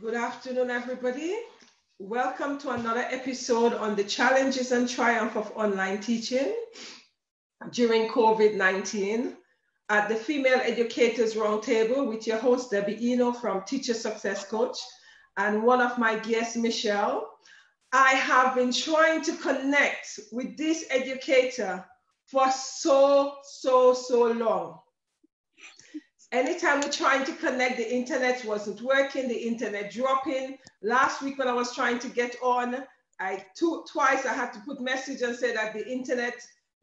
Good afternoon, everybody. Welcome to another episode on the challenges and triumph of online teaching during COVID-19 at the Female Educators Roundtable with your host, Debby Enoe from Teacher Success Coach, and one of my guests, Michelle. I have been trying to connect with this educator for so long. Anytime we're trying to connect, the internet wasn't working, the internet dropping. Last week when I was trying to get on, twice I had to put message and say that the internet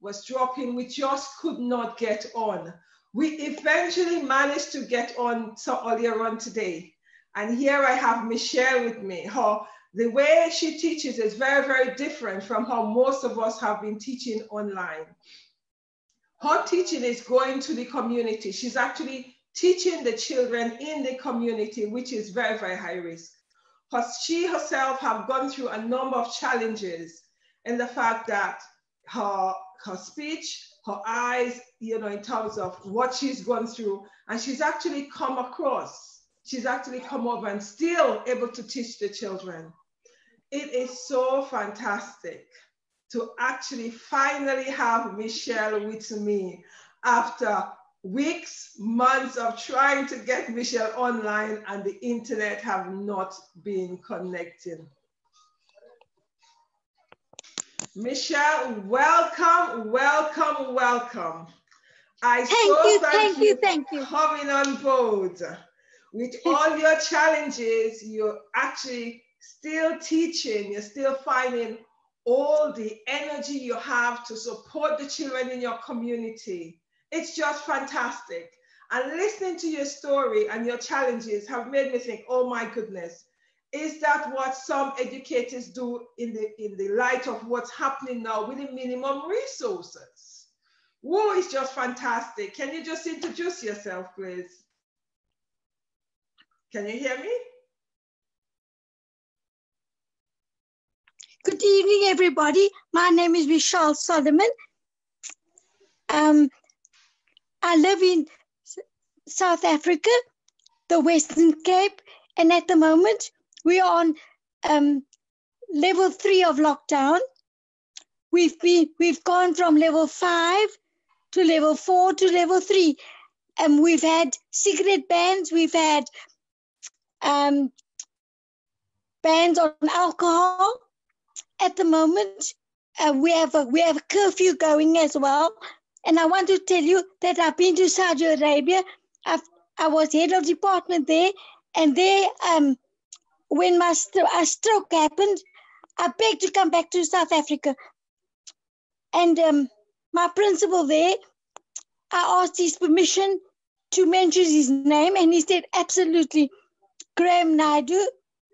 was dropping. We just could not get on. We eventually managed to get on earlier on today. And here I have Michelle with me. The way she teaches is very different from how most of us have been teaching online. Her teaching is going to the community. She's actually teaching the children in the community, which is very high risk. But she herself have gone through a number of challenges in the fact that her speech, her eyes, in terms of what she's gone through, and she's actually come over and still able to teach the children. It is so fantastic to actually finally have Michelle with me after weeks, months of trying to get Michelle online, and the internet have not been connecting. Michelle, welcome. Thank you for coming on board. With all your challenges, you're actually still teaching, you're still finding all the energy you have to support the children in your community. It's just fantastic. And listening to your story and your challenges have made me think, oh my goodness, is that what some educators do in the light of what's happening now with the minimum resources? Whoa, it's just fantastic. Can you just introduce yourself, please? Can you hear me? Good evening, everybody. My name is Michelle Solomon. I live in South Africa, the Western Cape, and at the moment we are on level 3 of lockdown. We've gone from level 5 to level 4 to level 3, and we've had cigarette bans. We've had bans on alcohol. At the moment, we have a curfew going as well. And I want to tell you that I've been to Saudi Arabia. I was head of department there, and there, when my stroke happened, I begged to come back to South Africa. And my principal there, I asked his permission to mention his name, and he said, absolutely. Graham Naidu,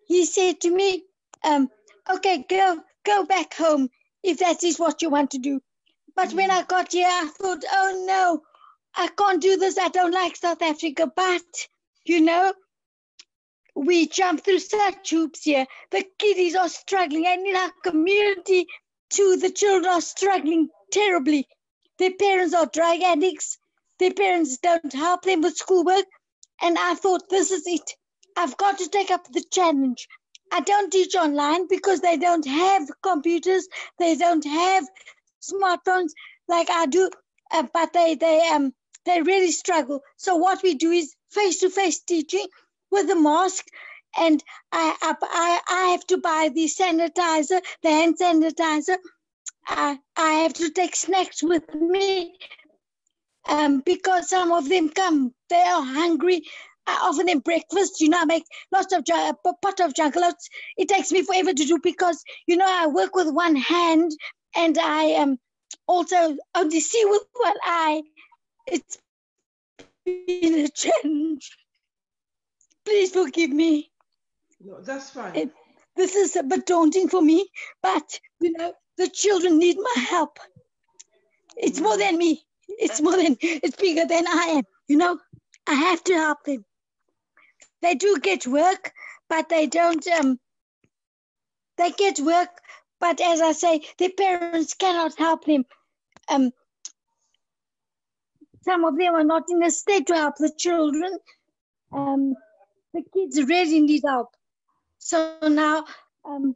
he said to me, okay, go back home if that is what you want to do. But when I got here, I thought, oh no, I can't do this. I don't like South Africa. But, we jump through such hoops here. The kiddies are struggling. And in our community, too, the children are struggling terribly. Their parents are drug addicts. Their parents don't help them with schoolwork. And I thought, this is it. I've got to take up the challenge. I don't teach online because they don't have computers. They don't have smartphones like I do, but they really struggle. So what we do is face-to-face teaching with the mask, and I have to buy the sanitizer, the hand sanitizer. I have to take snacks with me because some of them come, they are hungry. I offer them breakfast, I make lots of pot of junk. It takes me forever to do because, I work with one hand, and I also only see with one eye. It's been a challenge. Please forgive me. No, that's fine. This is a bit daunting for me, but, the children need my help. It's more than me. It's bigger than I am, I have to help them. They do get work, but they don't, they get work, but as I say, their parents cannot help them. some of them are not in a state to help the children. The kids really need help. So now, can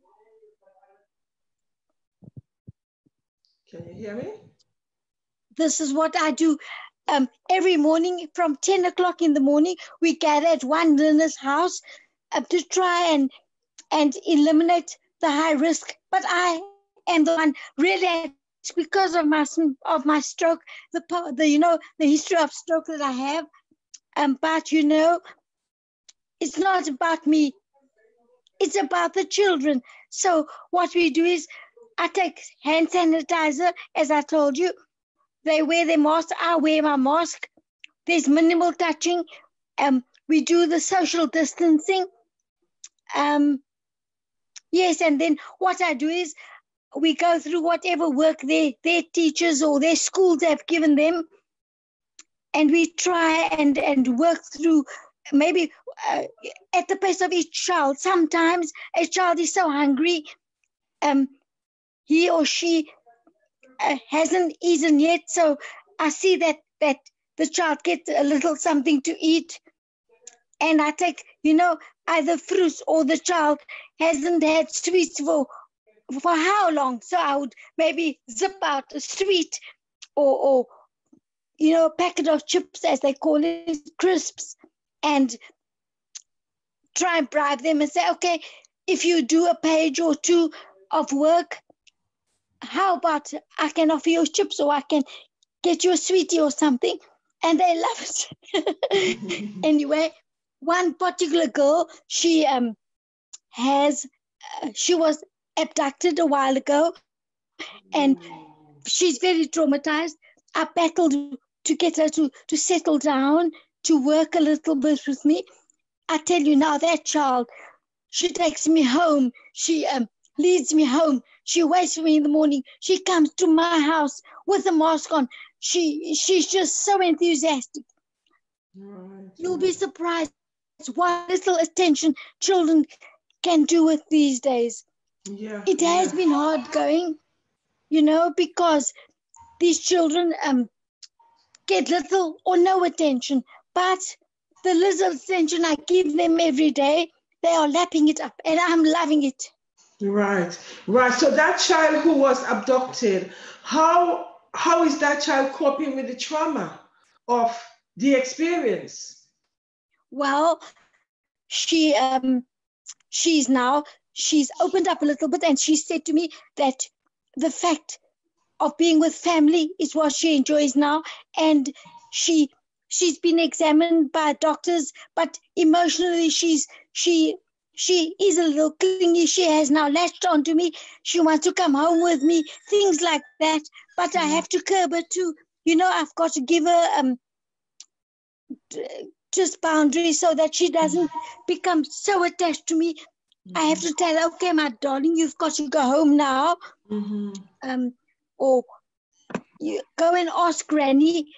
you hear me? This is what I do. Every morning from 10 o'clock in the morning, we gather at one learner's house to try and eliminate the high risk. But I am the one really, because of my stroke, the history of stroke that I have. But it's not about me. It's about the children. So what we do is I take hand sanitizer, as I told you. They wear their mask. I wear my mask. There's minimal touching. We do the social distancing. Yes, and then what I do is we go through whatever work their teachers or their schools have given them, and we try and work through maybe at the pace of each child. Sometimes a child is so hungry, he or she hasn't eaten yet, so I see that the child gets a little something to eat, and I take either fruits, or the child hasn't had sweets for how long, so I would maybe zip out a sweet or a packet of chips, as they call it, crisps, and try and bribe them and say, okay, if you do a page or two of work, how about I can offer you chips, or I can get you a sweetie or something, and they love it. Anyway, one particular girl, she was abducted a while ago, and she's very traumatized. I battled to get her to settle down, to work a little bit with me. I tell you now, that child, she takes me home. She leads me home. She waits for me in the morning. She comes to my house with a mask on. She's just so enthusiastic. Right. You'll be surprised what little attention children can do with these days. Yeah, it has been hard going, because these children get little or no attention. But the little attention I give them every day, they are lapping it up, and I'm loving it. Right. So that child who was abducted, how is that child coping with the trauma of the experience? Well, she's opened up a little bit, and she said to me that the fact of being with family is what she enjoys now, and she's been examined by doctors, but emotionally she is a little clingy. She has now latched onto me. She wants to come home with me, things like that. But I have to curb her too. I've got to give her just boundaries so that she doesn't become so attached to me. I have to tell her, okay, my darling, you've got to go home now. Or you go and ask Granny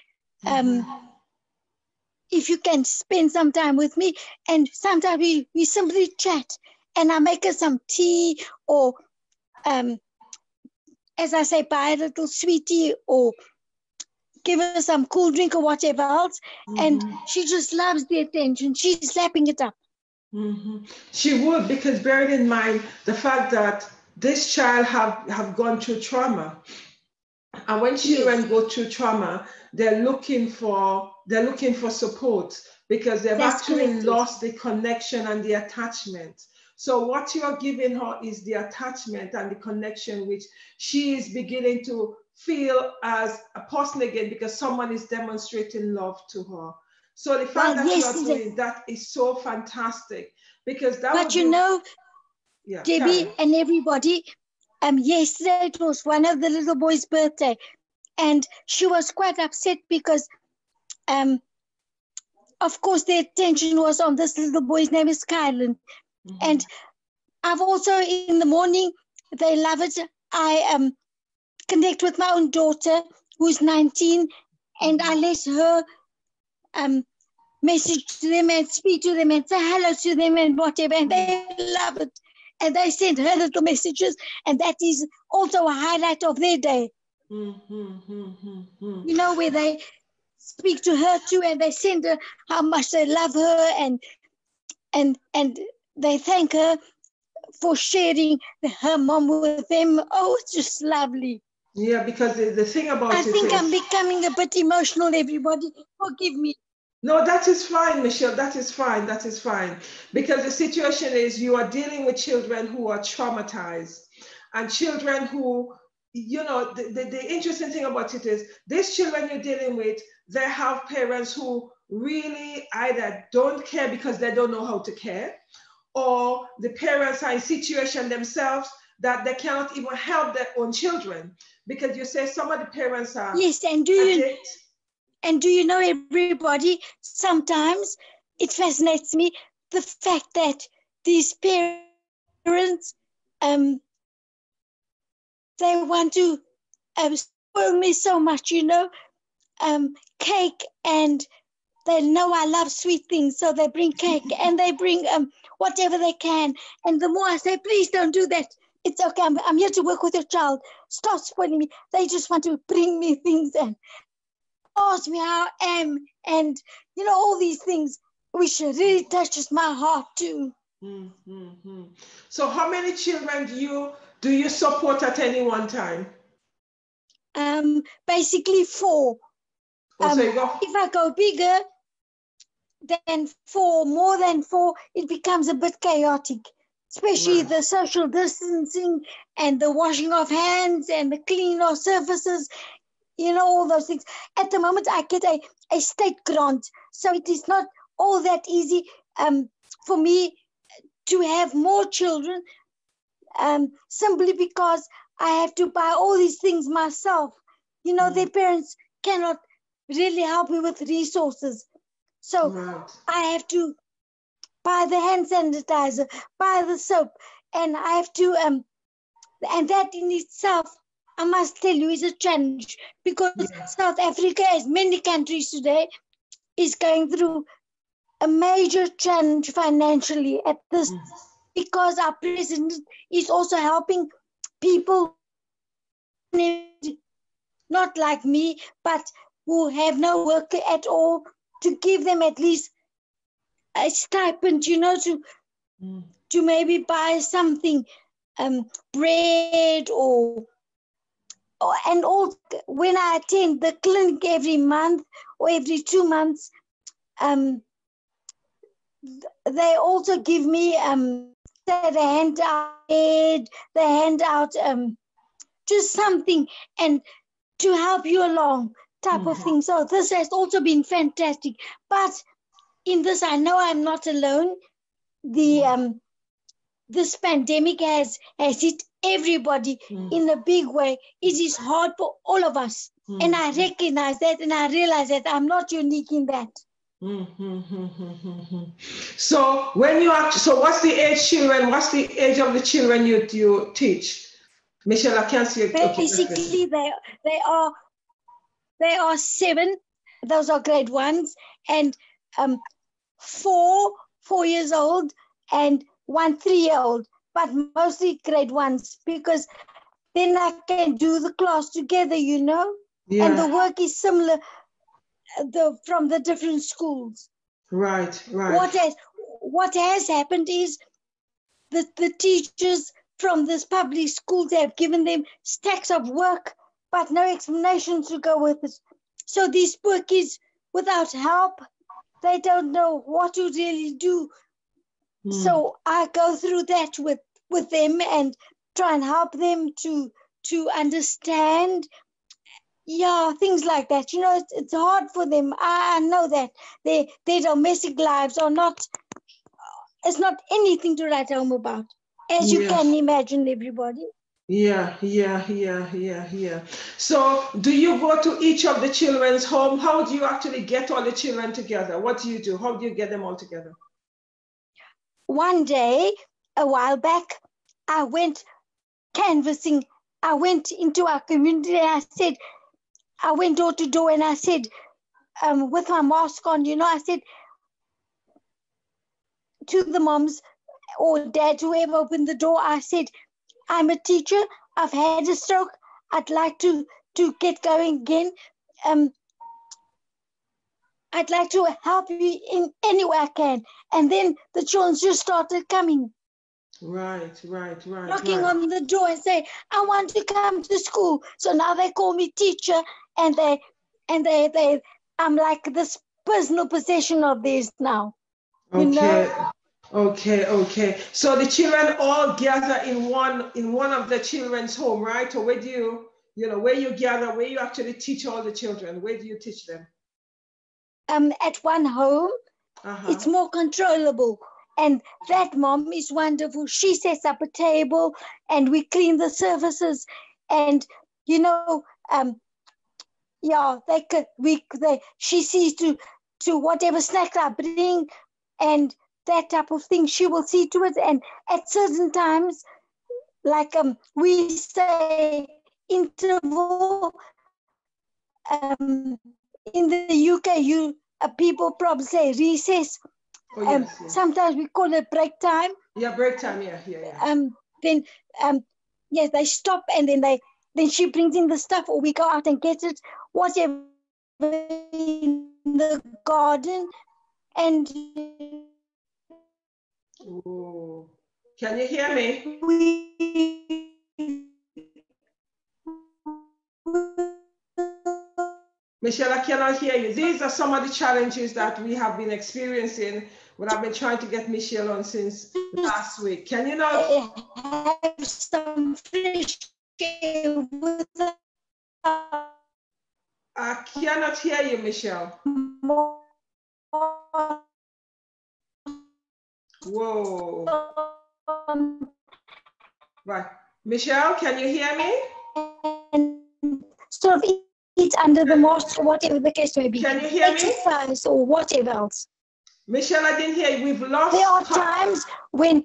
if you can spend some time with me. And sometimes we simply chat, and I make her some tea, or as I say, buy a little sweetie, or give her some cool drink or whatever else. And she just loves the attention. She's lapping it up. She would, because bearing in mind the fact that this child have gone through trauma, and when children go through trauma, they're looking for support, because they've actually lost the connection and the attachment. So what you are giving her is the attachment and the connection, which she is beginning to feel as a person again, because someone is demonstrating love to her. So the fact that you are doing that is so fantastic, because that. But Debbie and everybody, yesterday it was one of the little boys' birthday, and she was quite upset because, of course, the attention was on this little boy's name is Kylan, and I've also in the morning, they love it. I connect with my own daughter who's 19, and I let her message to them and speak to them and say hello to them and whatever, and they love it. And they send her little messages, and that is also a highlight of their day. Where they speak to her too, and they send her how much they love her, and they thank her for sharing her mom with them. Oh, it's just lovely. Yeah, because the thing about I it think is, I'm becoming a bit emotional, everybody. Forgive me. no, that is fine, Michelle. That is fine. That is fine. Because the situation is you are dealing with children who are traumatized and children who, the interesting thing about it is these children you're dealing with, they have parents who really either don't care because they don't know how to care, or the parents are in situation themselves that they cannot even help their own children. Because you say some of the parents are Yes, and do you know, everybody, sometimes it fascinates me the fact that these parents, they want to spoil me so much, cake, and they know I love sweet things, so they bring cake and they bring whatever they can. And the more I say, please don't do that. It's okay. I'm here to work with your child. Stop spoiling me. They just want to bring me things and ask me how I am, and all these things, which really touches my heart too. Mm-hmm. So how many children do you support at any one time? Basically 4. So you go. If I go bigger than 4, more than 4, it becomes a bit chaotic, especially Right. the social distancing and the washing of hands and the cleaning of surfaces, all those things. At the moment, I get a state grant, so it is not all that easy for me to have more children, simply because I have to buy all these things myself. Their parents cannot really help me with resources. So Right. I have to buy the hand sanitizer, buy the soap, and I have to, and that in itself, I must tell you, is a challenge, because South Africa, as many countries today, is going through a major challenge financially at this, because our president is also helping people, not like me, but who have no work at all, to give them at least a stipend, to maybe buy something, bread and all. When I attend the clinic every month or every 2 months, they also give me they hand out bread, they hand out just something, and to help you along type of thing. So this has also been fantastic. But in this, I know I'm not alone. This pandemic has hit everybody in a big way. It is hard for all of us. And I recognize that, and I realize that I'm not unique in that. So what's the age children? What's the age of the children you teach? Michelle, I can't see it. Basically, okay. they are 7. Those are grade 1s, and 4 years old, and 1 3-year-old, but mostly grade 1s, because then I can do the class together, Yeah. and the work is similar from the different schools. Right. What has happened is that the teachers from this public schools have given them stacks of work, but no explanations to go with it. So these poor kids, without help, they don't know what to really do. So I go through that with them and try and help them to understand. Yeah, things like that. It's hard for them. I know that their domestic lives are not. It's not anything to write home about, as you can imagine, everybody. Yeah. So do you go to each of the children's home? How do you actually get all the children together? What do you do? How do you get them all together? One day, a while back, I went canvassing. I went into our community and I went door to door and I said, with my mask on, I said to the moms or dad, whoever opened the door, I said, I'm a teacher. I've had a stroke. I'd like to get going again. I'd like to help you in any way I can. And then the children just started coming. Right. Knocking on the door and say, I want to come to school. So now they call me teacher, and I'm like this personal possession of theirs now. Okay. You know? Okay. So the children all gather in one of the children's home, right? Or where do where you gather, where you actually teach all the children? Where do you teach them? At one home, it's more controllable. And that mom is wonderful. She sets up a table and we clean the surfaces. And, she sees to whatever snacks I bring and that type of thing. She will see to it. And at certain times, like we say interval, in the UK, people probably say recess. Yes. Sometimes we call it break time. Yeah, break time. Yeah. Then they stop and then she brings in the stuff, or we go out and get it, whatever, in the garden. And can you hear me? Michelle, I cannot hear you. These are some of the challenges that we have been experiencing when I've been trying to get Michelle on since last week. Can you not have some fresh air with I cannot hear you, Michelle. Whoa. Right. Michelle, can you hear me? And sort of eat under the mosque, or whatever the case may be. Can you hear me? Exercise or whatever else. Michelle, I didn't hear you. We've lost. There are times when.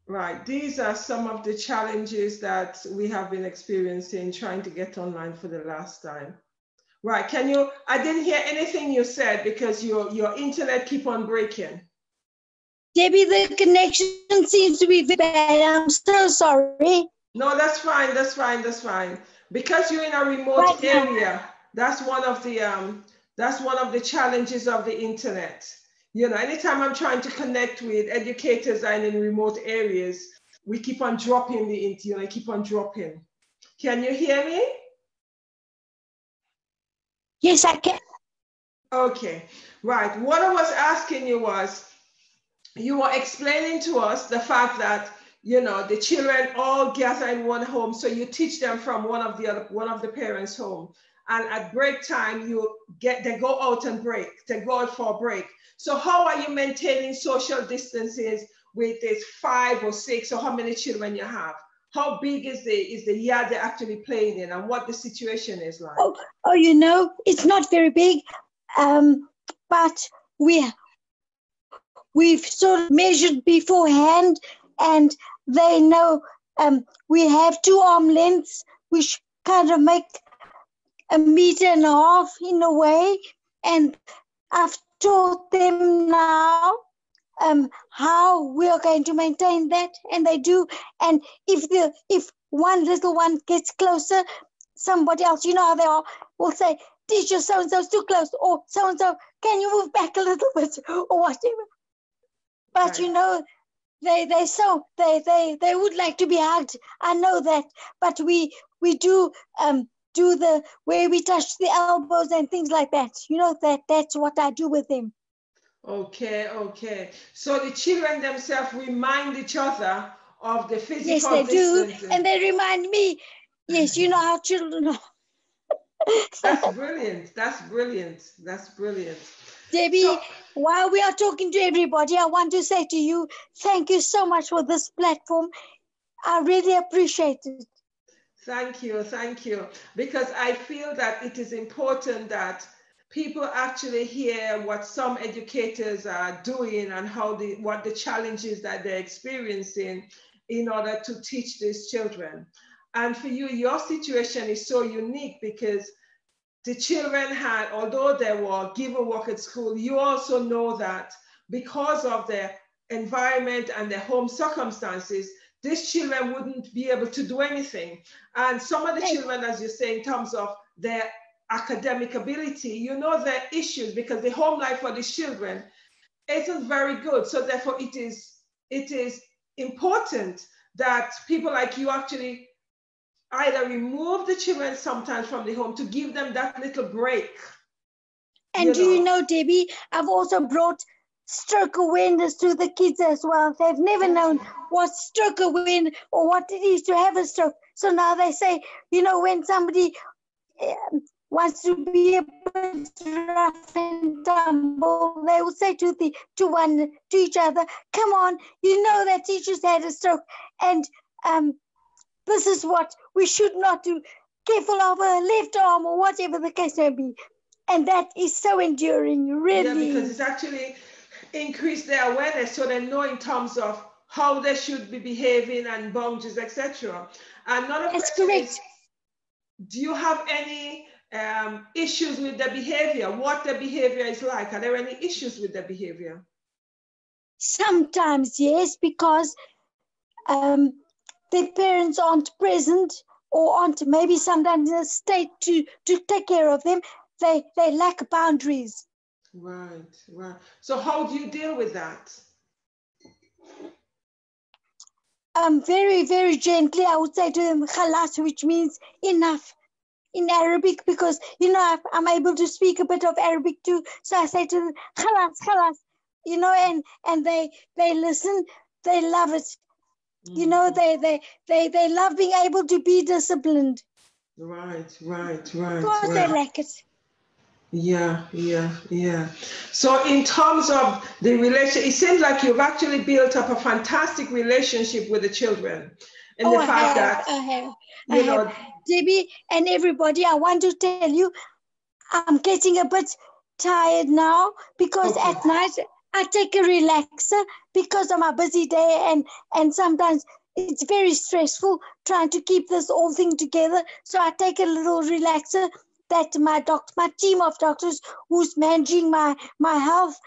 Right. These are some of the challenges that we have been experiencing trying to get online for the last time. Right. I didn't hear anything you said because your internet keep on breaking. Debbie, the connection seems to be very bad. I'm so sorry. No, that's fine. Because you're in a remote area, that's one of the challenges of the internet. Anytime I'm trying to connect with educators and in remote areas, we keep on dropping the internet, keep on dropping. Can you hear me? Yes, I can. Okay, right. What I was asking you was, you were explaining to us the fact that the children all gather in one home, so you teach them from one of the parents' home, and at break time they go out and break. They go out for a break. So how are you maintaining social distances with this 5 or 6 or how many children you have? How big is the yard they're actually playing in, and what the situation is like? It's not very big, but we've sort of measured beforehand, and they know we have 2 arm lengths, which kind of make 1.5 meters in a way. And I've taught them now how we are going to maintain that, and they do. And if one little one gets closer, somebody else, how they are, will say, teacher, so-and-so's too close, or so-and-so, can you move back a little bit, or whatever. But they would like to be hugged. I know that, but we do the where we touch the elbows and things like that. That's what I do with them. Okay. So the children themselves remind each other of the physical Yes, they distancing. do, and they remind me. Yes, you know how children are. That's brilliant. Debbie, while we are talking to everybody, I want to say to you, thank you so much for this platform. I really appreciate it. Thank you. Because I feel that it is important that people actually hear what some educators are doing and what the challenges that they're experiencing in order to teach these children. And for you, your situation is so unique because the children had, although they were given work at school, you also know that because of the environment and their home circumstances, these children wouldn't be able to do anything. And some of the children, as you say, in terms of their academic ability, you know their issues, because the home life for these children isn't very good. So therefore it is important that people like you actually either remove the children sometimes from the home to give them that little break. And do you know, Debbie, I've also brought stroke awareness to the kids as well. They've never known what stroke awareness or what it is to have a stroke. So now they say, you know, when somebody wants to be a bit rough and tumble, they will say to each other, come on, you know that teacher's had a stroke, and this is what we should not do. Careful of her left arm, or whatever the case may be. And that is so enduring, really. Yeah, because it's actually increased their awareness, so they know in terms of how they should be behaving and boundaries, etc. Another question is, do you have any issues with the behavior? What the behavior is like? Are there any issues with the behavior? Sometimes, yes, because their parents aren't present, or aren't maybe sometimes in a state to take care of them. They lack boundaries. Right. So how do you deal with that? Very, very gently, I would say to them, khalas, which means enough in Arabic, because, you know, I'm able to speak a bit of Arabic too. So I say to them, khalas, you know, and they listen, they love it. You know, they love being able to be disciplined. Right. Of course, they like it. Yeah. So in terms of the relationship, it seems like you've actually built up a fantastic relationship with the children. And the fact that I have. Debbie and everybody, I want to tell you, I'm getting a bit tired now, because at night I take a relaxer because of my busy day, and sometimes it's very stressful trying to keep this whole thing together. So I take a little relaxer that my team of doctors who's managing my health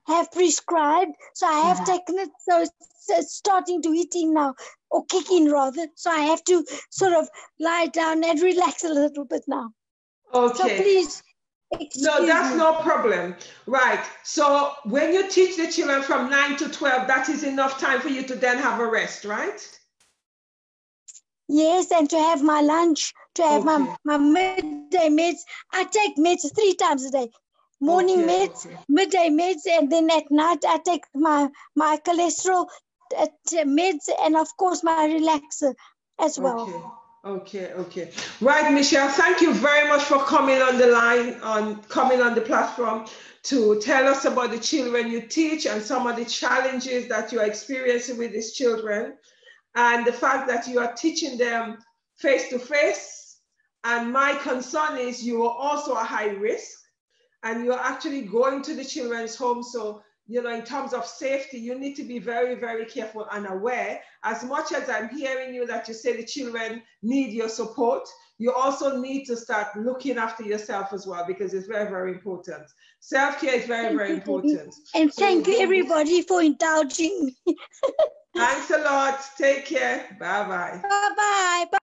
have prescribed. So I have taken it. So it's starting to hit in now, or kick in rather. So I have to sort of lie down and relax a little bit now. Okay. So please excuse No, that's me. no problem. Right. So when you teach the children from 9 to 12, that is enough time for you to then have a rest, right? Yes, and to have my lunch, to have my midday meds. I take meds 3 times a day. Morning meds, midday meds, and then at night I take my cholesterol meds, and of course my relaxer as well. Okay. Right, Michelle, thank you very much for coming on the line, coming on the platform to tell us about the children you teach and some of the challenges that you are experiencing with these children, and the fact that you are teaching them face-to-face. And my concern is you are also a high risk, and you're actually going to the children's home. So, you know, in terms of safety, you need to be very, very careful and aware. As much as I'm hearing you that you say the children need your support, you also need to start looking after yourself as well, because it's very, very important. Self-care is very, very important. And thank you, everybody, for indulging me. Thanks a lot. Take care. Bye-bye. Bye-bye.